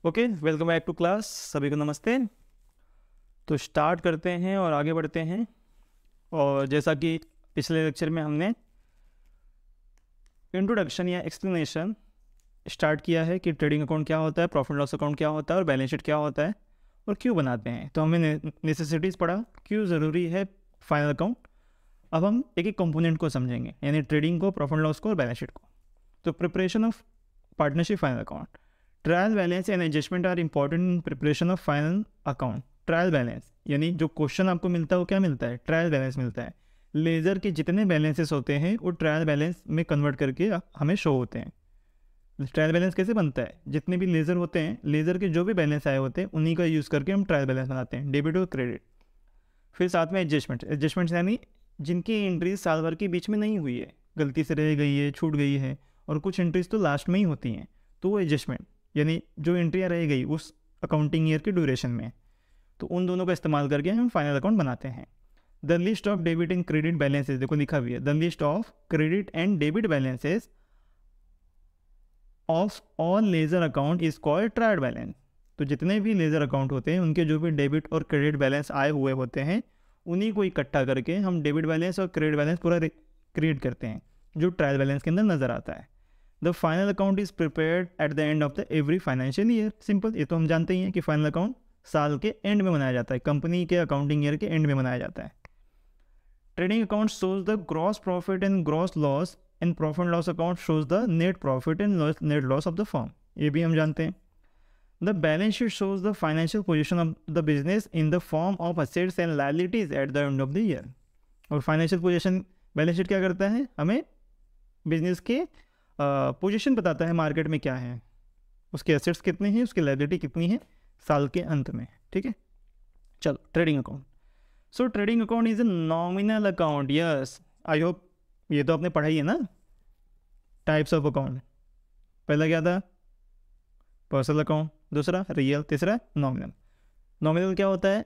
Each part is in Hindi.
Okay, welcome back to class. सभी को नमस्ते। तो स्टार्ट करते हैं और आगे बढ़ते हैं। और जैसा कि पिछले लेक्चर में हमने इंट्रोडक्शन या एक्सप्लेनेशन स्टार्ट किया है कि ट्रेडिंग अकाउंट क्या होता है, प्रॉफिट लॉस अकाउंट क्या होता है और बैलेंस शीट क्या होता है और क्यों बनाते हैं। तो हमने नेसेसिटीज़ पढ़ा, क्यों ज़रूरी है फाइनल अकाउंट। अब हम एक एक कंपोनेंट को समझेंगे, यानी ट्रेडिंग को, प्रॉफिट लॉस को और बैलेंस शीट को। तो preparation of partnership final account, trial balance and adjustment are important in preparation of final account. Trial balance यानी जो क्वेश्चन आपको मिलता है वो क्या मिलता है, ट्रायल बैलेंस मिलता है। लेज़र के जितने बैलेंसेस होते हैं वो ट्रायल बैलेंस में कन्वर्ट करके हमें शो होते हैं। ट्रायल बैलेंस कैसे बनता है, जितने भी लेज़र होते हैं, लेज़र के जो भी बैलेंस आए होते हैं उन्हीं का यूज़ करके हम ट्रायल बैलेंस बनाते हैं, डेबिट और क्रेडिट। फिर साथ में एडजस्टमेंट्स यानी जिनकी एंट्रीज साल भर के बीच में नहीं हुई है, गलती से रह गई है, छूट गई है, और कुछ एंट्रीज तो लास्ट में ही होती हैं, तो वो एडजस्टमेंट यानी जो एंट्रियाँ रह गई उस अकाउंटिंग ईयर के ड्यूरेशन में, तो उन दोनों का इस्तेमाल करके हम फाइनल अकाउंट बनाते हैं। The list of debit and credit balances, देखो लिखा भी है, the list of credit and debit balances of all ledger account is called trial balance. तो जितने भी लेजर अकाउंट होते हैं उनके जो भी डेबिट और क्रेडिट बैलेंस आए हुए होते हैं उन्हीं को इकट्ठा करके हम डेबिट बैलेंस और क्रेडिट बैलेंस पूरा क्रिएट करते हैं, जो ट्रायल बैलेंस के अंदर नज़र आता है। The final account is prepared at the end of the every financial year. Simple, ये तो हम जानते ही हैं कि फाइनल अकाउंट साल के एंड में बनाया जाता है, कंपनी के अकाउंटिंग ईयर के एंड में बनाया जाता है। Trading account shows the gross profit and gross loss and profit loss account shows the net profit and net loss of the firm, ये भी हम जानते हैं। The balance sheet shows the financial position of the business in the form of assets and liabilities at the end of the year. और फाइनेंशियल पोजिशन बैलेंस शीट क्या करता है, हमें बिजनेस के पोजीशन बताता है मार्केट में क्या है, उसके एसेट्स कितने हैं, उसकी लायबिलिटी कितनी है साल के अंत में। ठीक है, चलो trading account. So trading account is a nominal account. Yes, I hope ये तो आपने पढ़ा ही है ना, टाइप्स ऑफ अकाउंट। पहला क्या था, पर्सनल अकाउंट, दूसरा रियल, तीसरा नॉमिनल। नॉमिनल क्या होता है,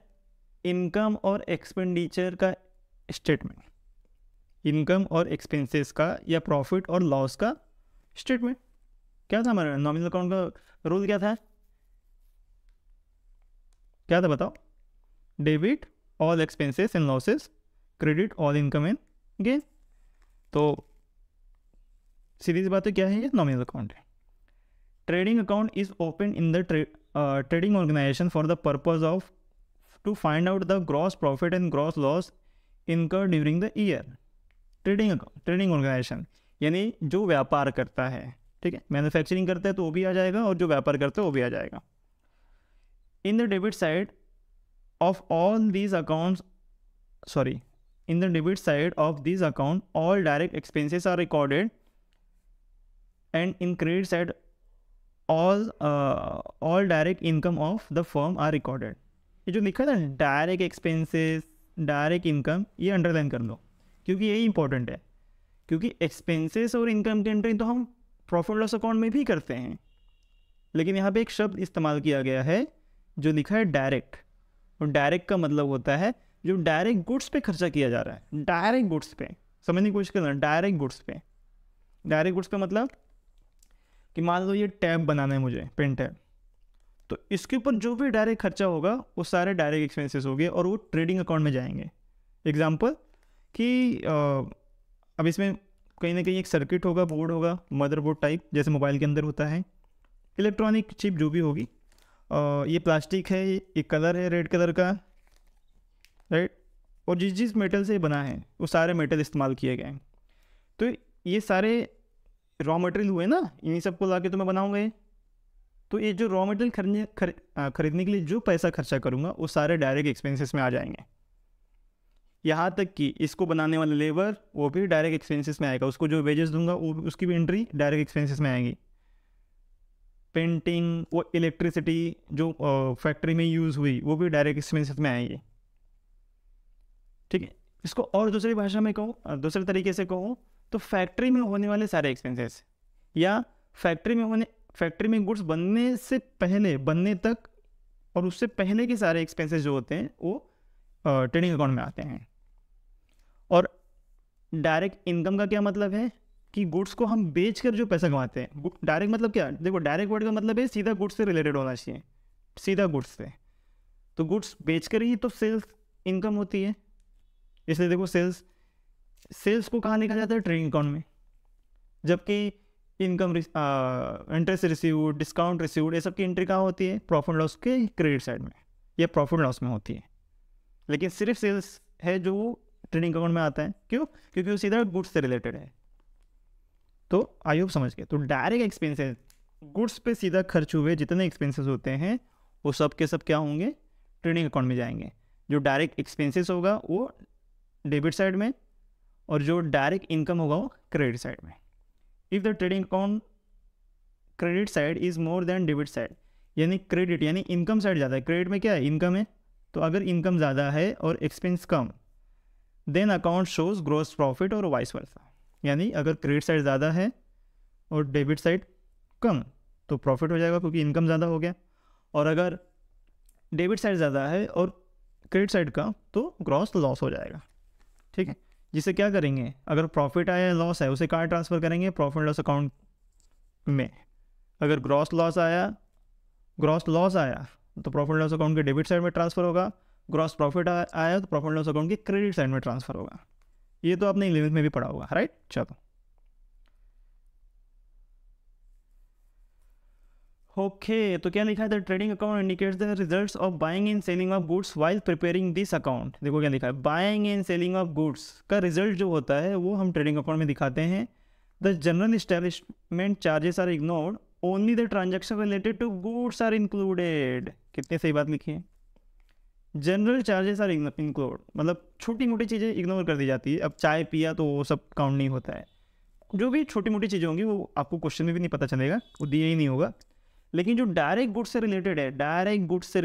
इनकम और एक्सपेंडिचर का स्टेटमेंट, इनकम और एक्सपेंसेस का या प्रॉफिट और लॉस का स्टेटमेंट। क्या था हमारा नॉमिनल अकाउंट का रूल, क्या था, क्या था बताओ, debit all expenses and losses, credit all income and gain. तो सीधी सी बात है, क्या है ये, नॉमिनल अकाउंट है। Trading account is open in the trading organisation for the purpose of to find out the gross profit and gross loss incurred during the year. Trading organisation यानी जो व्यापार करता है, ठीक है, मैन्युफैक्चरिंग करता है तो वो भी आ जाएगा और जो व्यापार करता है वो भी आ जाएगा। In the debit side of all these accounts, sorry, in the debit side of these account all direct expenses are recorded and in credit side all direct income of the firm are recorded. ये जो लिखा है ना, डायरेक्ट एक्सपेंसेस, डायरेक्ट इनकम, ये अंडरलाइन कर लो क्योंकि यही इंपॉर्टेंट है। क्योंकि एक्सपेंसेस और इनकम की एंट्री तो हम प्रॉफिट लॉस अकाउंट में भी करते हैं, लेकिन यहाँ पे एक शब्द इस्तेमाल किया गया है जो लिखा है डायरेक्ट, और डायरेक्ट का मतलब होता है जो डायरेक्ट गुड्स पे खर्चा किया जा रहा है। डायरेक्ट गुड्स पे समझने की कोशिश करना, डायरेक्ट गुड्स पे। डायरेक्ट गुड्स का मतलब कि मान लो ये टैब बनाना है मुझे, पेन टैब, तो इसके ऊपर जो भी डायरेक्ट खर्चा होगा वो सारे डायरेक्ट एक्सपेंसेस हो गए और वो ट्रेडिंग अकाउंट में जाएंगे। एग्जाम्पल कि अब इसमें कहीं ना कहीं एक सर्किट होगा, बोर्ड होगा, मदरबोर्ड टाइप, जैसे मोबाइल के अंदर होता है, इलेक्ट्रॉनिक चिप जो भी होगी, ये प्लास्टिक है, ये कलर है रेड कलर का, राइट, और जिस जिस मेटल से बना है वो सारे मेटल इस्तेमाल किए गए हैं। तो ये सारे रॉ मटेरियल हुए ना, इन्हीं सबको ला के तो मैं बनाऊँगा ये। तो ये जो रॉ मटेरियल खरीदने के लिए जो पैसा खर्चा करूँगा वो सारे डायरेक्ट एक्सपेंसेस में आ जाएंगे। यहाँ तक कि इसको बनाने वाले लेबर वो भी डायरेक्ट एक्सपेंसेस में आएगा, उसको जो वेजेस दूंगा वो उसकी भी एंट्री डायरेक्ट एक्सपेंसेस में आएगी। पेंटिंग, वो इलेक्ट्रिसिटी जो फैक्ट्री में यूज़ हुई वो भी डायरेक्ट एक्सपेंसेस में आएगी। ठीक है, इसको और दूसरी भाषा में कहूँ, दूसरे तरीके से कहूँ तो फैक्ट्री में होने वाले सारे एक्सपेंसेस या फैक्ट्री में गुड्स बनने से पहले, बनने तक और उससे पहले के सारे एक्सपेंसेस जो होते हैं वो ट्रेडिंग अकाउंट में आते हैं। और डायरेक्ट इनकम का क्या मतलब है, कि गुड्स को हम बेच कर जो पैसा कमाते हैं। डायरेक्ट मतलब क्या, देखो डायरेक्ट वर्ड का मतलब है सीधा गुड्स से रिलेटेड होना चाहिए, सीधा गुड्स से। तो गुड्स बेच कर ही तो सेल्स इनकम होती है, इसलिए देखो सेल्स को कहाँ लिखा जाता है, ट्रेडिंग अकाउंट में। जबकि income, interest receive, discount receive, ये सब की एंट्री कहाँ होती है, प्रॉफिट लॉस के क्रेडिट साइड में या प्रॉफिट लॉस में होती है। लेकिन सिर्फ सेल्स है जो ट्रेडिंग अकाउंट में आता है। क्यों? क्योंकि वो सीधा गुड्स से रिलेटेड है। तो आई होप समझ गए। तो डायरेक्ट एक्सपेंसेस, गुड्स पे सीधा खर्च हुए जितने एक्सपेंसेस होते हैं वो सब के सब क्या होंगे, ट्रेडिंग अकाउंट में जाएंगे। जो डायरेक्ट एक्सपेंसेस होगा वो डेबिट साइड में, और जो डायरेक्ट इनकम होगा वो क्रेडिट साइड में। If the trading account credit side is more than debit side, यानी क्रेडिट यानी इनकम साइड ज़्यादा है, क्रेडिट में क्या है, इनकम है। तो अगर इनकम ज़्यादा है और एक्सपेंस कम, then account shows gross profit और वाइस वर्सा। यानी अगर क्रेडिट साइड ज़्यादा है और डेबिट साइड कम तो प्रॉफिट हो जाएगा क्योंकि इनकम ज़्यादा हो गया। और अगर डेबिट साइड ज़्यादा है और क्रेडिट साइड का तो ग्रॉस लॉस हो जाएगा। ठीक है, जिसे क्या करेंगे, अगर प्रॉफिट आया लॉस है उसे कहाँ ट्रांसफ़र करेंगे, प्रॉफिट लॉस अकाउंट में। अगर ग्रॉस लॉस आया तो प्रॉफिट लॉस अकाउंट के डेबिट साइड में ट्रांसफ़र होगा, ग्रॉस प्रॉफिट आया तो प्रॉफिट लॉस अकाउंट के क्रेडिट साइड में ट्रांसफ़र होगा। ये तो आपने 11th में भी पढ़ा होगा, राइट। चलो ओके, तो क्या लिखा है, the trading account indicates the results of buying and selling of goods while preparing this account. देखो क्या लिखा है, buying and selling of goods का रिजल्ट जो होता है वो हम ट्रेडिंग अकाउंट में दिखाते हैं। The general establishment charges are ignored, only the transaction related to goods are included. कितनी सही बात लिखी है, जनरल चार्जेस आर इंक्लूड, मतलब छोटी मोटी चीज़ें इग्नोर कर दी जाती है। अब चाय पिया तो वो सब काउंट नहीं होता है, जो भी छोटी मोटी चीज़ें होंगी वो आपको क्वेश्चन में भी नहीं पता चलेगा, वो दिया ही नहीं होगा। लेकिन जो डायरेक्ट गुड्स से रिलेटेड है, डायरेक्ट गुड्स से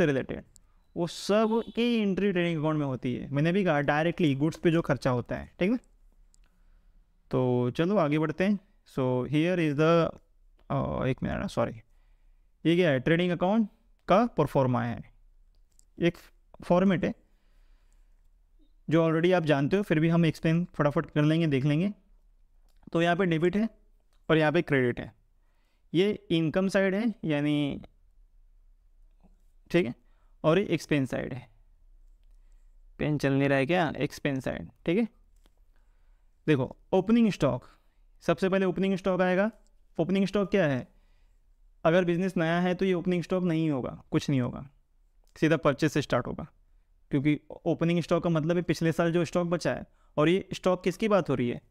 रिलेटेड वो सब की एंट्री ट्रेडिंग अकाउंट में होती है। मैंने भी कहा डायरेक्टली गुड्स पे जो खर्चा होता है, ठीक है। तो चलो आगे बढ़ते हैं। सो हियर इज़ द, एक मिनट सॉरी, ये क्या है, ट्रेडिंग अकाउंट का परफॉर्मा है, एक फॉर्मेट है जो ऑलरेडी आप जानते हो, फिर भी हम एक्सप्लेन फटाफट कर लेंगे, देख लेंगे। तो यहाँ पे डेबिट है और यहाँ पे क्रेडिट है, ये इनकम साइड है यानी, ठीक है, और ये एक्सपेंस साइड है। पेन चल नहीं रहा है क्या, एक्सपेंस साइड, ठीक है। देखो ओपनिंग स्टॉक, सबसे पहले ओपनिंग स्टॉक आएगा। ओपनिंग स्टॉक क्या है, अगर बिजनेस नया है तो ये ओपनिंग स्टॉक नहीं होगा, कुछ नहीं होगा, सीधा परचेस से स्टार्ट होगा। क्योंकि ओपनिंग स्टॉक का मतलब है पिछले साल जो स्टॉक बचा है। और ये स्टॉक किसकी बात हो रही है,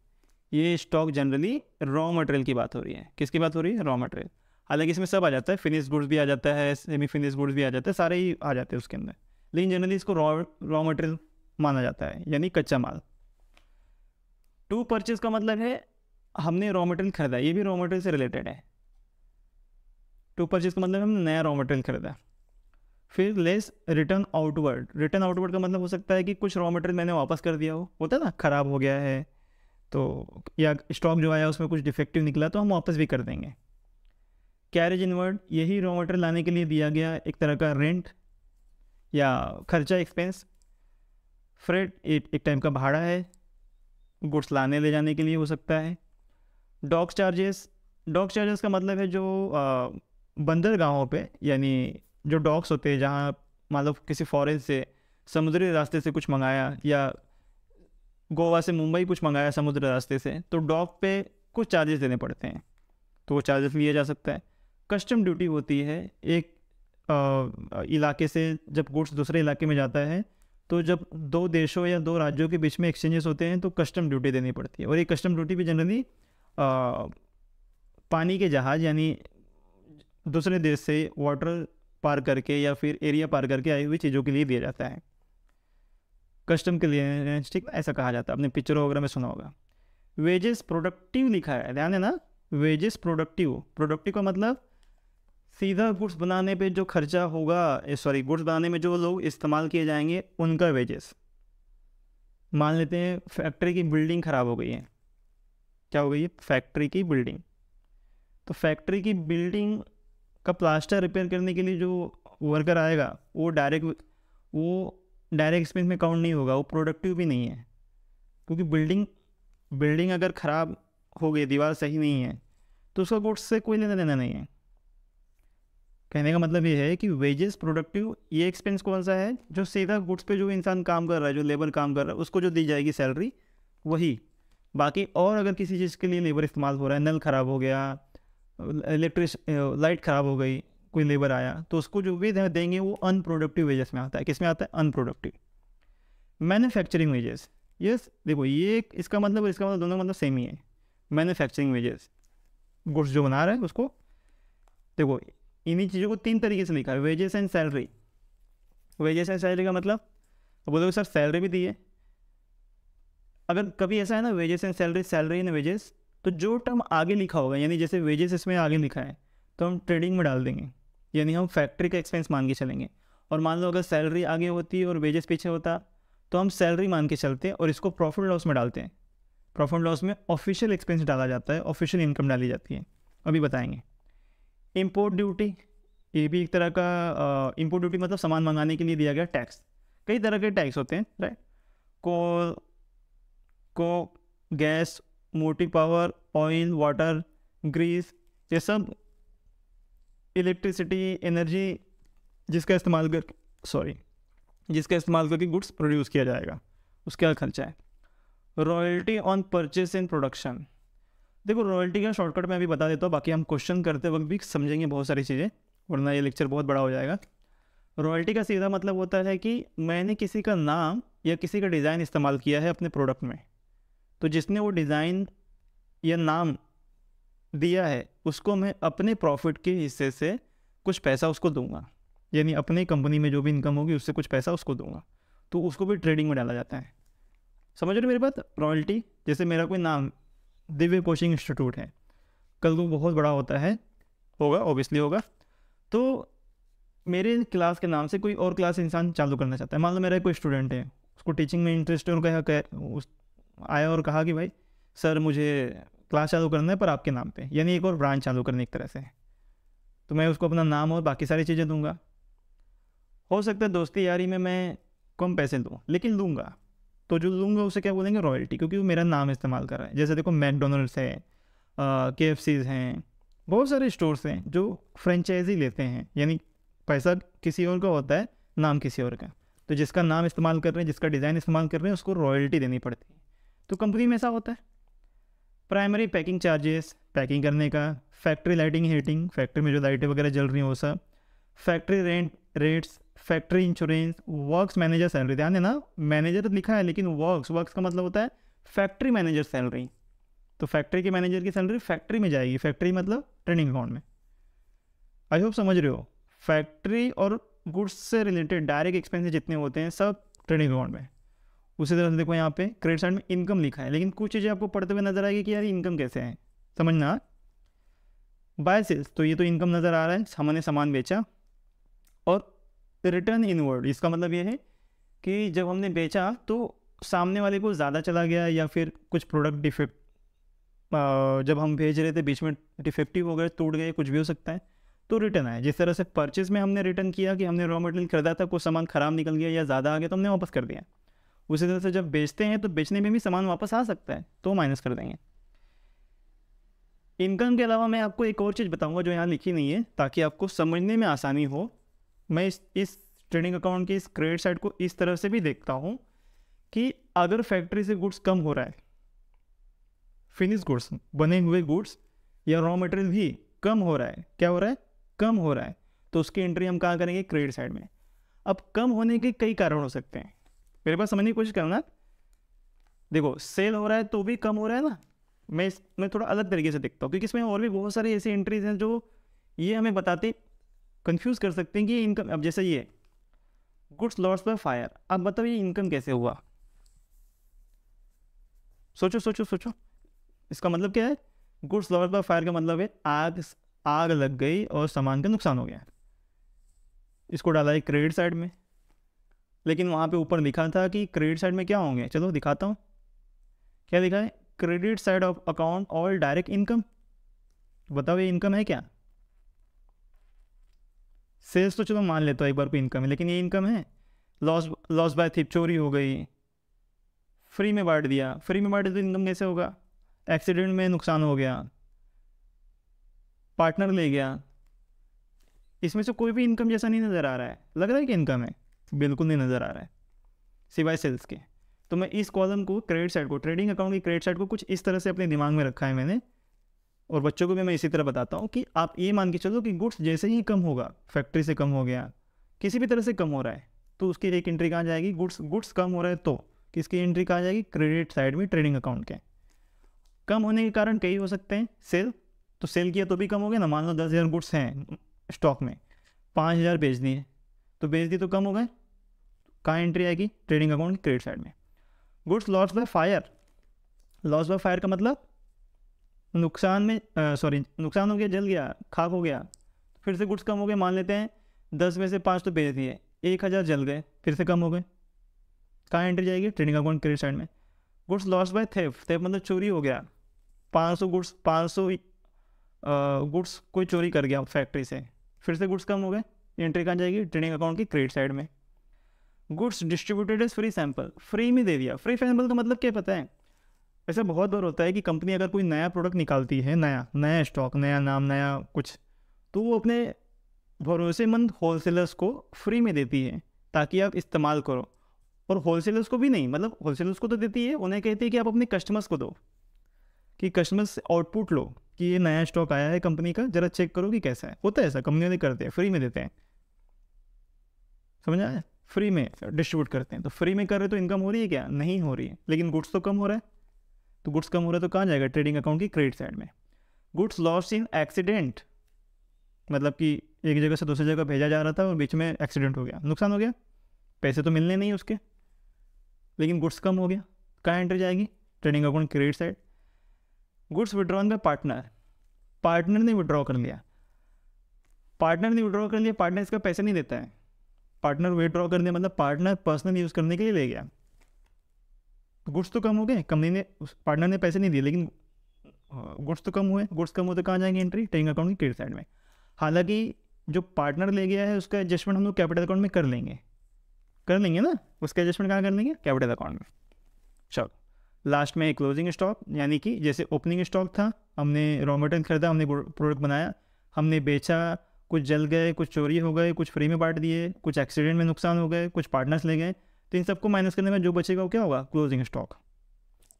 ये स्टॉक जनरली रॉ मटेरियल की बात हो रही है। किसकी बात हो रही है, रॉ मटेरियल। हालांकि इसमें सब आ जाता है, फिनिश गुड्स भी आ जाता है, सेमी फिनिश गुड्स भी आ जाता है, सारे ही आ जाते हैं उसके अंदर। लेकिन जनरली इसको रॉ मटेरियल माना जाता है, यानी कच्चा माल। टू परचेज का मतलब है हमने रॉ मटेरियल खरीदा, ये भी रॉ मटेरियल से रिलेटेड है। टू परचेज का मतलब हमने नया रॉ मटेरियल खरीदा। फिर लेस रिटर्न आउटवर्ड का मतलब हो सकता है कि कुछ रॉ मटेरियल मैंने वापस कर दिया हो, होता है ना, ख़राब हो गया है तो, या स्टॉक जो आया उसमें कुछ डिफेक्टिव निकला तो हम वापस भी कर देंगे। कैरेज इनवर्ड, यही रॉ मटेरियल लाने के लिए दिया गया एक तरह का रेंट या खर्चा, एक्सपेंस। फ्रेट एक टाइम का भाड़ा है, गुड्स लाने ले जाने के लिए हो सकता है। डॉक चार्जेस का मतलब है जो बंदरगाहों पे, यानी जो डॉक्स होते हैं जहाँ मान लो किसी फॉरेन से समुद्री रास्ते से कुछ मंगाया, या गोवा से मुंबई कुछ मंगाया समुद्री रास्ते से, तो डॉक पे कुछ चार्जेस देने पड़ते हैं, तो वो चार्जेस लिया जा सकता है। कस्टम ड्यूटी होती है, एक इलाके से जब गुड्स दूसरे इलाके में जाता है तो जब दो देशों या दो राज्यों के बीच में एक्सचेंजेस होते हैं तो कस्टम ड्यूटी देनी पड़ती है। और ये कस्टम ड्यूटी भी जनरली पानी के जहाज़ यानी दूसरे देश से वाटर पार करके या फिर एरिया पार करके आई हुई चीज़ों के लिए दिया जाता है, कस्टम के लिए, ठीक, ऐसा कहा जाता है, आपने पिक्चरों वगैरह में सुना होगा। वेजेस प्रोडक्टिव लिखा है, ध्यान है ना, वेजेस प्रोडक्टिव का मतलब सीधा गुड्स बनाने पे जो खर्चा होगा, गुड्स बनाने में जो लोग इस्तेमाल किए जाएंगे उनका वेजेस। मान लेते हैं फैक्ट्री की बिल्डिंग ख़राब हो गई है, क्या हो गई है, फैक्ट्री की बिल्डिंग। तो फैक्ट्री की बिल्डिंग का प्लास्टर रिपेयर करने के लिए जो वर्कर आएगा वो डायरेक्ट एक्सपेंस में काउंट नहीं होगा, वो प्रोडक्टिव भी नहीं है। क्योंकि बिल्डिंग अगर ख़राब हो गई, दीवार सही नहीं है, तो उसका गुड्स से कोई लेना देना नहीं है। कहने का मतलब ये है कि वेजेस प्रोडक्टिव ये एक्सपेंस कौन सा है, जो सीधा गुड्स पे जो इंसान काम कर रहा है, जो लेबर काम कर रहा है, उसको जो दी जाएगी सैलरी वही। बाकी और अगर किसी चीज़ के लिए लेबर इस्तेमाल हो रहा है, नल ख़राब हो गया, लाइट ख़राब हो गई, कोई लेबर आया, तो उसको जो भी देंगे वो अनप्रोडक्टिव वेजेस में आता है। किस में आता है? अनप्रोडक्टिव। मैन्युफैक्चरिंग वेजेस, यस देखो ये इसका मतलब और इसका मतलब दोनों का मतलब सेम ही है। मैन्युफैक्चरिंग वेजेस, गुड्स जो बना रहा है उसको, देखो इन्हीं चीज़ों को 3 तरीके से लिखा है, wages and salary. Wages and salary का मतलब बोलोगे सर सैलरी भी दी है। अगर कभी ऐसा है ना, wages and salary, salary and wages, तो जो टर्म आगे लिखा होगा, यानी जैसे वेजेस इसमें आगे लिखा है तो हम ट्रेडिंग में डाल देंगे, यानी हम फैक्ट्री का एक्सपेंस मान के चलेंगे। और मान लो अगर सैलरी आगे होती और वेजेस पीछे होता, तो हम सैलरी मान के चलते हैं और इसको प्रॉफिट लॉस में डालते हैं। प्रॉफिट लॉस में ऑफिशियल एक्सपेंस डाला जाता है, ऑफिशियल इनकम डाली जाती है, अभी बताएंगे। इम्पोर्ट ड्यूटी, ये भी एक तरह का इम्पोर्ट ड्यूटी मतलब सामान मंगाने के लिए दिया गया टैक्स। कई तरह के टैक्स होते हैं, राइट। को gas, motive power, oil, water, grease, ये सब इलेक्ट्रिसिटी, एनर्जी जिसका इस्तेमाल करके गुड्स प्रोड्यूस किया जाएगा, उसका खर्चा है। Royalty on purchase and production, देखो रॉयल्टी का शॉर्टकट मैं अभी बता देता हूँ, बाकी हम क्वेश्चन करते वक्त भी समझेंगे बहुत सारी चीज़ें, वरना ये लेक्चर बहुत बड़ा हो जाएगा। रॉयल्टी का सीधा मतलब होता है कि मैंने किसी का नाम या किसी का डिज़ाइन इस्तेमाल किया है अपने प्रोडक्ट में, तो जिसने वो डिज़ाइन या नाम दिया है उसको मैं अपने प्रॉफिट के हिस्से से कुछ पैसा उसको दूंगा, यानी अपनी कंपनी में जो भी इनकम होगी उससे कुछ पैसा उसको दूंगा, तो उसको भी ट्रेडिंग में डाला जाता है। समझ रहे हो मेरी बात? रॉयल्टी, जैसे मेरा कोई नाम दिव्य कोचिंग इंस्टीट्यूट है, कल को बहुत बड़ा होगा ऑब्वियसली होगा, तो मेरे क्लास के नाम से कोई और क्लास इंसान चालू करना चाहता है। मान लो मेरा कोई स्टूडेंट है, उसको टीचिंग में इंटरेस्ट है, और आया और कहा कि भाई सर मुझे क्लास चालू करना है पर आपके नाम पे, यानी एक और ब्रांच चालू करने एक तरह से, तो मैं उसको अपना नाम और बाकी सारी चीज़ें दूंगा। हो सकता है दोस्ती यारी में मैं कम पैसे दूँ, लेकिन लूँगा, तो जो लूँगा उसे क्या बोलेंगे? रॉयल्टी, क्योंकि वो मेरा नाम इस्तेमाल कर रहा है। जैसे देखो मैकडोनल्ड्स है, KFCs हैं, बहुत सारे स्टोर्स हैं जो फ्रेंचाइजी लेते हैं, यानी पैसा किसी और का होता है, नाम किसी और का, तो जिसका नाम इस्तेमाल कर रहे हैं, जिसका डिज़ाइन इस्तेमाल कर रहे हैं, उसको रॉयल्टी देनी पड़ती है। तो कंपनी में ऐसा होता है। प्राइमरी पैकिंग चार्जेस, पैकिंग करने का। फैक्ट्री लाइटिंग हीटिंग, फैक्ट्री में जो लाइटें वगैरह जल रही हैं वो सब। Factory rates, factory insurance, works manager salary. ध्यान देना मैनेजर लिखा है लेकिन वर्क्स का मतलब होता है फैक्ट्री मैनेजर सैलरी, तो फैक्ट्री के मैनेजर की सैलरी फैक्ट्री में जाएगी, फैक्ट्री मतलब ट्रेडिंग अकाउंट में। आई होप समझ रहे हो। फैक्ट्री और गुड्स से रिलेटेड डायरेक्ट एक्सपेंसेस जितने होते हैं सब ट्रेडिंग अकाउंट में। उसी तरह से देखो यहाँ पे क्रेडिट साइड में इनकम लिखा है, लेकिन कुछ चीज़ें आपको पढ़ते हुए नजर आएगी कि यार इनकम कैसे है, समझना। बाय सेल्स, तो ये तो इनकम नज़र आ रहा है, हमने सामान बेचा। और रिटर्न इनवर्ड, इसका मतलब ये है कि जब हमने बेचा तो सामने वाले को ज़्यादा चला गया, या फिर कुछ प्रोडक्ट डिफेक्ट जब हम भेज रहे थे बीच में डिफेक्टिव हो गए, टूट गए, कुछ भी हो सकता है, तो रिटर्न आया। जिस तरह से परचेज में हमने रिटर्न किया कि हमने रॉ मटेरियल खरीदा था, कुछ सामान ख़राब निकल गया या ज़्यादा आ गया तो हमने वापस कर दिया, उसी तरह से जब बेचते हैं तो बेचने में भी सामान वापस आ सकता है तो माइनस कर देंगे। इनकम के अलावा मैं आपको एक और चीज़ बताऊंगा जो यहाँ लिखी नहीं है, ताकि आपको समझने में आसानी हो। मैं इस ट्रेडिंग अकाउंट की इस क्रेडिट साइड को इस तरह से भी देखता हूँ कि अगर फैक्ट्री से गुड्स कम हो रहा है, फिनिश गुड्स, बने हुए गुड्स या रॉ मटेरियल भी कम हो रहा है, क्या हो रहा है? कम हो रहा है, तो उसकी एंट्री हम कहाँ करेंगे? क्रेडिट साइड में। अब कम होने के कई कारण हो सकते हैं, मेरे पास समझने की कोशिश करना। देखो सेल हो रहा है तो भी कम हो रहा है ना, मैं थोड़ा अलग तरीके से देखता हूँ, क्योंकि इसमें और भी बहुत सारी ऐसी एंट्रीज हैं जो ये हमें बताते कंफ्यूज कर सकते हैं कि इनकम। अब जैसे ये गुड्स लॉस्ट बाय फायर, अब बताओ ये इनकम कैसे हुआ? सोचो सोचो सोचो, इसका मतलब क्या है? गुड्स लॉस्ट बाय फायर का मतलब है आग लग गई और सामान का नुकसान हो गया। इसको डाला है क्रेडिट साइड में, लेकिन वहाँ पे ऊपर लिखा था कि क्रेडिट साइड में क्या होंगे, चलो दिखाता हूँ क्या लिखा है। Credit side of account all direct income, बताओ ये इनकम है क्या? सेल्स तो चलो मान लेता हूँ एक बार को इनकम है, लेकिन ये इनकम है? लॉस बाय थिप, चोरी हो गई, फ्री में बांट दिया, फ्री में बांटे तो इनकम कैसे होगा? एक्सीडेंट में नुकसान हो गया, पार्टनर ले गया, इसमें से कोई भी इनकम जैसा नहीं नज़र आ रहा है। लग रहा है कि इनकम है? बिल्कुल नहीं नज़र आ रहा है, सिवाय सेल्स के। तो मैं इस कॉलम को, क्रेडिट साइड को, ट्रेडिंग अकाउंट की क्रेडिट साइड को कुछ इस तरह से अपने दिमाग में रखा है मैंने, और बच्चों को भी मैं इसी तरह बताता हूँ कि आप ये मान के चलो कि गुड्स जैसे ही कम होगा, फैक्ट्री से कम हो गया, किसी भी तरह से कम हो रहा है, तो उसकी एक एंट्री कहाँ जाएगी? गुड्स कम हो रहा है तो किसकी एंट्री कहाँ जाएगी? क्रेडिट साइड में, ट्रेडिंग अकाउंट के। कम होने के कारण कई हो सकते हैं। सेल, तो सेल किया तो भी कम हो गया ना। मान लो 10,000 गुड्स हैं स्टॉक में, 5,000 बेच दिए, तो बेच दी तो कम हो गए, कहाँ एंट्री आएगी? ट्रेडिंग अकाउंट की क्रेडिट साइड में। Goods loss by fire, loss by fire का मतलब नुकसान में, नुकसान हो गया, जल गया, खाक हो गया, फिर से गुड्स कम हो गए। मान लेते हैं 10 में से 5 तो बेच दिए, 1,000 जल गए, फिर से कम हो गए, कहाँ एंट्री जाएगी? ट्रेडिंग अकाउंट क्रेडिट साइड में। Goods loss by theft, theft मतलब चोरी हो गया, 500 गुड्स कोई चोरी कर गया फैक्ट्री से, फिर से गुड्स कम हो गए, एंट्री कहाँ जाएगी? ट्रेडिंग अकाउंट की क्रेडिट साइड में। Goods distributed as free sample, free में दे दिया। फ्री सैंपल का मतलब क्या पता है? ऐसा बहुत बार होता है कि कंपनी अगर कोई नया प्रोडक्ट निकालती है, नया स्टॉक, नया नाम, नया कुछ, तो वो अपने भरोसेमंद होलसेलर्स को फ्री में देती है ताकि आप इस्तेमाल करो। और होलसेलर्स को भी नहीं, मतलब होलसेलर्स को तो देती है, उन्हें कहती है कि आप अपने कस्टमर्स को दो, कि कस्टमर्स से आउटपुट लो कि ये नया स्टॉक आया है कंपनी का, जरा चेक करो कि कैसा है। होता है ऐसा, कंपनी ने करते हैं, फ्री में देते हैं, समझ आया? फ्री में डिस्ट्रीब्यूट करते हैं। तो फ्री में कर रहे तो इनकम हो रही है क्या? नहीं हो रही है, लेकिन गुड्स तो कम हो रहा है। तो गुड्स कम हो रहा है तो कहाँ जाएगा? ट्रेडिंग अकाउंट की क्रेडिट साइड में। गुड्स लॉस इन एक्सीडेंट, मतलब कि एक जगह से दूसरी जगह भेजा जा रहा था और बीच में एक्सीडेंट हो गया, नुकसान हो गया, पैसे तो मिलने नहीं उसके, लेकिन गुड्स कम हो गया, कहाँ एंट्री जाएगी? Trading account credit side. Goods withdrawn bye partner, partner ने विड्रॉ कर लिया, पार्टनर इसका पैसे नहीं देता है। पार्टनर विड्रॉ कर दिया मतलब पार्टनर पर्सनल यूज़ करने के लिए ले गया, गुड्स तो कम हो गए, कंपनी ने, पार्टनर ने पैसे नहीं दिए, लेकिन गुड्स तो कम हुए। गुड्स कम होते कहाँ जाएंगे? एंट्री ट्रेडिंग अकाउंट की क्रेडिट साइड में। हालांकि जो पार्टनर ले गया है उसका एडजस्टमेंट हम लोग कैपिटल अकाउंट में कर लेंगे ना, उसका एडजस्टमेंट कहाँ कर लेंगे? कैपिटल अकाउंट में। चलो लास्ट में क्लोजिंग स्टॉक, यानी कि जैसे ओपनिंग स्टॉक था, हमने रॉ मटेरियल खरीदा, हमने प्रोडक्ट बनाया, हमने बेचा, कुछ जल गए, कुछ चोरी हो गए, कुछ फ्री में बांट दिए, कुछ एक्सीडेंट में नुकसान हो गए, कुछ पार्टनर्स ले गए, तो इन सबको माइनस करने में जो बचेगा वो क्या होगा? Closing stock.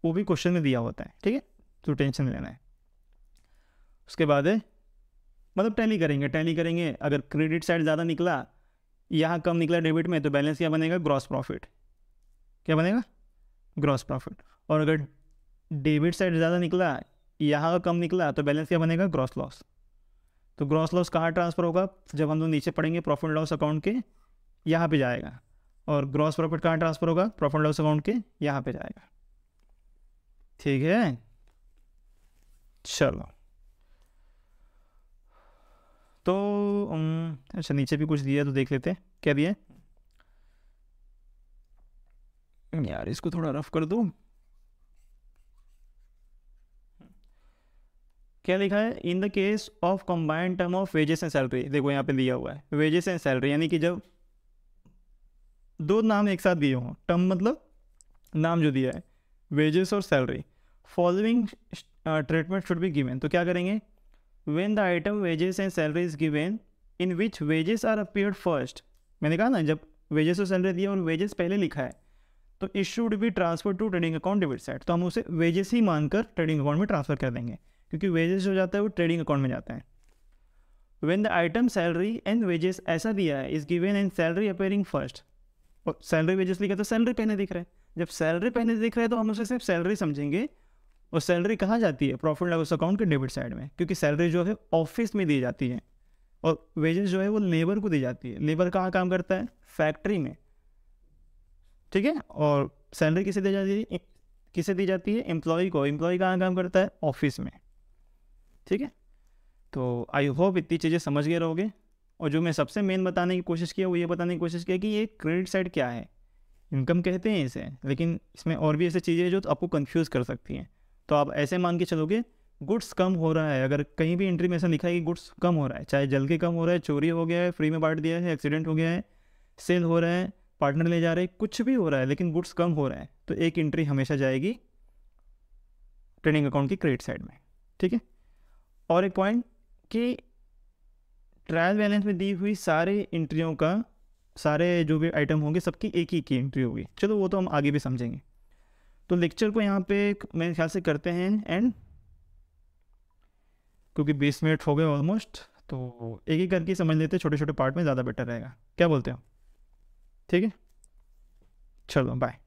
वो भी क्वेश्चन में दिया होता है, ठीक है, तो टेंशन नहीं लेना है। उसके बाद है मतलब टैली करेंगे। अगर क्रेडिट साइड ज़्यादा निकला, यहाँ कम निकला डेबिट में, तो बैलेंस क्या बनेगा? Gross profit. क्या बनेगा? Gross profit. और अगर डेबिट साइड ज़्यादा निकला, यहाँ का कम निकला, तो बैलेंस क्या बनेगा? Gross loss. तो ग्रॉस लॉस कहाँ ट्रांसफ़र होगा? जब हम लोग नीचे पढ़ेंगे प्रॉफिट लॉस अकाउंट के, यहाँ पे जाएगा। और ग्रॉस प्रॉफिट कहाँ ट्रांसफ़र होगा? प्रॉफिट लॉस अकाउंट के यहाँ पे जाएगा, ठीक है। चलो तो अच्छा, नीचे भी कुछ दिया तो देख लेते हैं क्या दिया यार, इसको थोड़ा रफ कर दूँ। क्या लिखा है? In the case of combined term of wages and salary, देखो यहाँ पे दिया हुआ है वेजेस एंड सैलरी, यानी कि जब दो नाम एक साथ दिए हों, टर्म मतलब नाम जो दिया है, वेजेस और salary, following treatment should be given. तो क्या करेंगे? When the item wages and salary is given in which wages are appeared first, मैंने कहा ना जब वेजेस और सैलरी दिया और वेजेस पहले लिखा है, तो it should be transfer to trading account debit side, तो हम उसे वेजेस ही मानकर ट्रेडिंग अकाउंट में ट्रांसफर कर देंगे, क्योंकि वेजेस जो जाता है वो ट्रेडिंग अकाउंट में जाता है। When the item salary and wages ऐसा दिया है, is given and salary appearing first, और सैलरी वेजेस लिखा तो सैलरी पहले दिख रहा है, जब सैलरी पहले दिख रहा है तो हम उसे सिर्फ सैलरी समझेंगे। और सैलरी कहाँ जाती है? प्रॉफिट लॉस अकाउंट के डेबिट साइड में, क्योंकि सैलरी जो है ऑफिस में दी जाती है और वेजेस जो है वो लेबर को दी जाती है। लेबर कहाँ काम करता है? फैक्ट्री में, ठीक है। और सैलरी किसे दी जाती है? किसे दी जाती है? एम्प्लॉय को। एम्प्लॉय कहाँ काम करता है? ऑफिस में, ठीक है। तो आई होप इतनी चीज़ें समझ गए रहोगे। और जो मैं सबसे मेन बताने की कोशिश किया वो ये बताने की कोशिश किया कि ये क्रेडिट साइड क्या है। इनकम कहते हैं इसे, लेकिन इसमें और भी ऐसी चीज़ें जो आपको कंफ्यूज कर सकती हैं। तो आप ऐसे मान के चलोगे गुड्स कम हो रहा है, अगर कहीं भी एंट्री में ऐसा लिखा है कि गुड्स कम हो रहा है, चाहे जल के कम हो रहा है, चोरी हो गया है, फ्री में बांट दिया है, एक्सीडेंट हो गया है, सेल हो रहा है, पार्टनर ले जा रहे हैं, कुछ भी हो रहा है, लेकिन गुड्स कम हो रहा है, तो एक एंट्री हमेशा जाएगी ट्रेडिंग अकाउंट की क्रेडिट साइड में, ठीक है। और एक पॉइंट कि ट्रायल बैलेंस में दी हुई सारे एंट्रियों का, सारे जो भी आइटम होंगे सबकी एक ही की एंट्री होगी। चलो वो तो हम आगे भी समझेंगे। तो लेक्चर को यहाँ पे मेरे ख्याल से करते हैं एंड, क्योंकि 20 मिनट हो गए ऑलमोस्ट, तो एक एक करके समझ लेते, छोटे छोटे पार्ट में ज़्यादा बेटर रहेगा। क्या बोलते हो? ठीक है, चलो बाय।